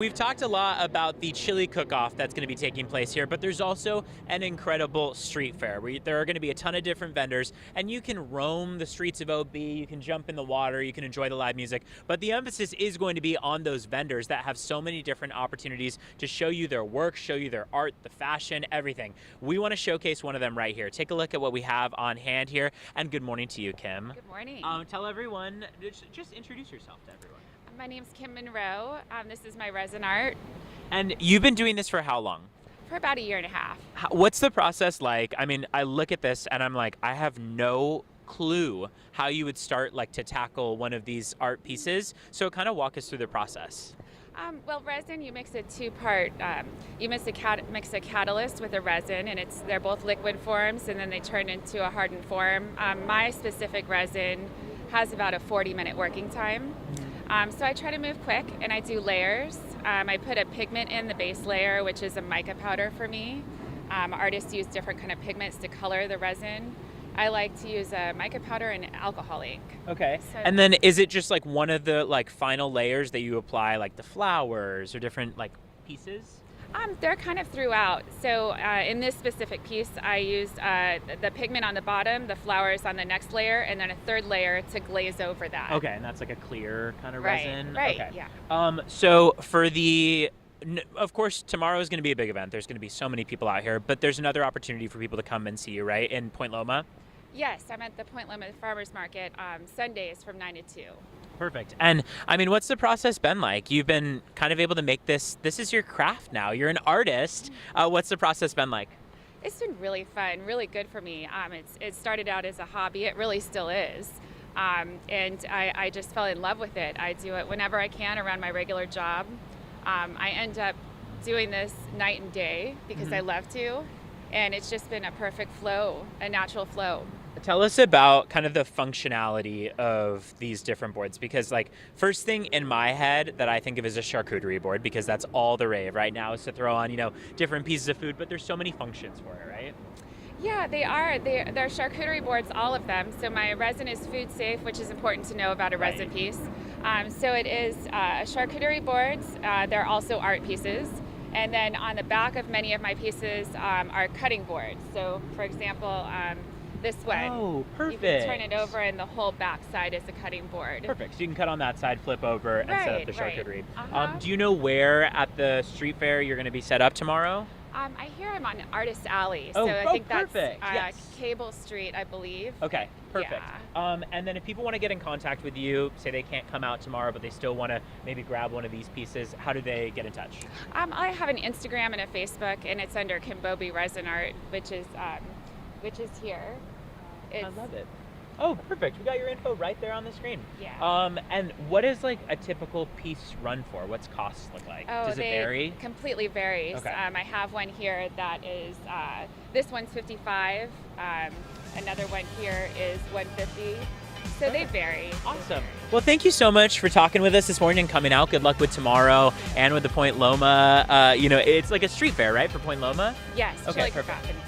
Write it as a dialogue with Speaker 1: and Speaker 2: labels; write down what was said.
Speaker 1: We've talked a lot about the chili cook-off that's going to be taking place here, but there's also an incredible street fair where there are going to be a ton of different vendors, and you can roam the streets of OB, you can jump in the water, you can enjoy the live music, but the emphasis is going to be on those vendors that have so many different opportunities to show you their work, show you their art, the fashion, everything. We want to showcase one of them right here. Take a look at what we have on hand here, and good morning to you, Kim.
Speaker 2: Good morning.
Speaker 1: Tell everyone, just introduce yourself to everyone.
Speaker 2: My name's Kim Monroe. This is my resin art.
Speaker 1: And you've been doing this for how long?
Speaker 2: For about a year and a half.
Speaker 1: What's the process like? I mean, I look at this and I'm like, I have no clue how you would start to tackle one of these art pieces. So kind of walk us through the process.
Speaker 2: Well, resin, you mix a two-part. You mix a catalyst with a resin, and they're both liquid forms, and then they turn into a hardened form. My specific resin has about a 40-minute working time. So I try to move quick, and I do layers. I put a pigment in the base layer, which is a mica powder for me. Artists use different kind of pigments to color the resin. I like to use a mica powder and alcohol ink.
Speaker 1: Okay.
Speaker 2: So,
Speaker 1: and then is it just one of the final layers that you apply, like the flowers or different pieces?
Speaker 2: They're kind of throughout. So in this specific piece, I used the pigment on the bottom, the flowers on the next layer, and then a third layer to glaze over that.
Speaker 1: Okay, and that's like a clear kind of
Speaker 2: Right,
Speaker 1: resin?
Speaker 2: right,
Speaker 1: Okay.
Speaker 2: yeah.
Speaker 1: So for of course, tomorrow is going to be a big event. There's going to be so many people out here, but there's another opportunity for people to come and see you, right, in Point Loma?
Speaker 2: Yes, I'm at the Point Loma Farmers Market Sundays from 9 to 2.
Speaker 1: Perfect. And I mean, what's the process been like? You've been kind of able to make this is your craft now. You're an artist. What's the process been like?
Speaker 2: It's been really fun, really good for me. It started out as a hobby. It really still is. And I just fell in love with it. I do it whenever I can around my regular job. I end up doing this night and day because I love to. And it's just been a perfect flow, a natural flow.
Speaker 1: Tell us about kind of the functionality of these different boards, because first thing in my head that I think of is a charcuterie board, because that's all the rave right now is to throw on, different pieces of food, but there's so many functions for it, right?
Speaker 2: Yeah, they are. They're charcuterie boards, all of them. So my resin is food safe, which is important to know about a resin piece. So it is charcuterie boards. They're also art pieces. And then on the back of many of my pieces are cutting boards. So for example, this one.
Speaker 1: Oh, perfect.
Speaker 2: You can turn it over and the whole back side is a cutting board.
Speaker 1: Perfect. So you can cut on that side, flip over, and set up the charcuterie.
Speaker 2: Uh-huh.
Speaker 1: Do you know where at the street fair you're going to be set up tomorrow?
Speaker 2: I hear I'm on Artist Alley.
Speaker 1: Oh,
Speaker 2: so I think
Speaker 1: perfect.
Speaker 2: that's
Speaker 1: Yes.
Speaker 2: Cable Street, I believe.
Speaker 1: Okay, perfect.
Speaker 2: Yeah.
Speaker 1: And then if people want to get in contact with you, say they can't come out tomorrow, but they still want to maybe grab one of these pieces, how do they get in touch?
Speaker 2: I have an Instagram and a Facebook, and it's under Kimbobi Resin Art, which is here.
Speaker 1: I love it. Oh, perfect. We got your info right there on the screen.
Speaker 2: Yeah.
Speaker 1: And what is a typical piece run for? What's costs look like?
Speaker 2: Oh,
Speaker 1: Does it vary?
Speaker 2: Completely varies.
Speaker 1: Okay.
Speaker 2: I have one here that is, this one's 55. Another one here is 150. So they vary.
Speaker 1: Awesome. Well, thank you so much for talking with us this morning and coming out. Good luck with tomorrow and with the Point Loma. It's like a street fair, right, for Point Loma?
Speaker 2: Yes.
Speaker 1: Okay,
Speaker 2: chili
Speaker 1: perfect.
Speaker 2: cook-off.